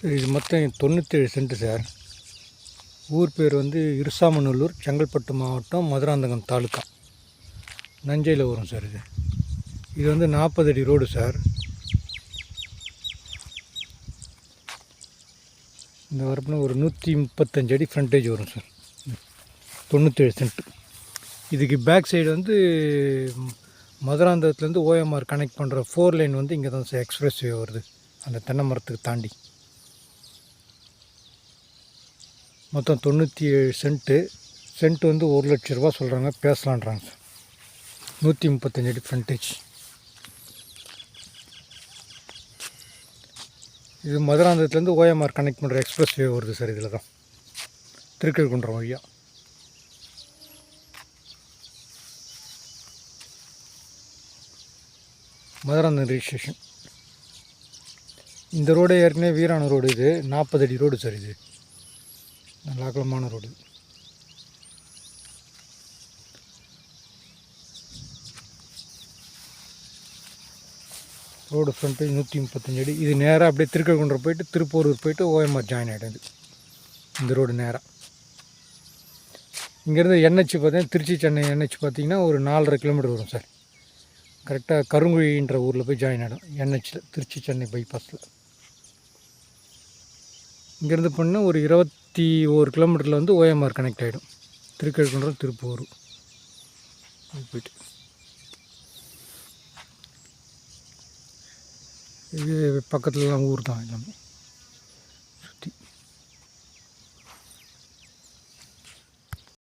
Sir இது மொத்தம் 97 cent sir. ஊர் பேர் வந்து இருசாமநல்லூர், செங்கல்பட்டு மாவட்டம், மதுராந்தகம் தாலுக்கா, நஞ்சையில் வரும் சார். இது வந்து 40 அடி ரோடு சார். இந்த வரப்புனா ஒரு 135 அடி ஃப்ரண்டேஜ் வரும் சார். 97 சென்ட்டு. இதுக்கு பேக் சைடு வந்து மதுராந்தகத்துலேருந்து ஓஎம்ஆர் கனெக்ட் பண்ணுற 4 லைன் வந்து இங்கே தான் சார் எக்ஸ்பிரஸ் வே வருது, அந்த தென்னை மரத்துக்கு தாண்டி. மொத்தம் 97 சென்ட்டு. சென்ட்டு வந்து 1 லட்ச ரூபா சொல்கிறாங்க, பேசலான்றாங்க சார். 135 அடி ஃப்ரண்டேஜ். இது மதுராந்தகத்துலேருந்து ஓஎம்ஆர் கனெக்ட் பண்ணுற எக்ஸ்பிரஸ் வே வருது சார். இதில் தான் திருக்கழுக்குன்றம் வழியாக. மதுராந்தகம் ரிஜிஸ்ட்ரேஷன். இந்த ரோடு ஏற்கனவே வீரான ரோடு. இது 40 அடி ரோடு சார். இது நல்ல அகலமான ரோடு. ரோடு ஃப்ரண்ட்டு 135 அடி. இது நேராக அப்படியே திருக்கழுக்குன்றம் போயிட்டு திருப்பூரூர் போயிட்டு ஓஎம்ஆர் ஜாயின் ஆகிடுது இந்த ரோடு நேராக. இங்கேருந்து என்ஹெச் பார்த்தீங்கன்னா திருச்சி சென்னை என்ஹெச் பார்த்திங்கன்னா ஒரு 4.5 கிலோமீட்டர் வரும் சார். கரெக்டாக கருங்குழின்ற ஊரில் போய் ஜாயின் ஆகிடும் என்ஹெச்சில், திருச்சி சென்னை பைபாஸில். இங்கேருந்து பண்ணால் ஒரு 21 கிலோமீட்டரில் வந்து ஓஎம்ஆர் கனெக்ட் ஆகிடும், திருக்கழுக்குன்றம் திருப்பூர் போயிட்டு. இது பக்கத்துலலாம் ஊர் தான் எல்லாமே.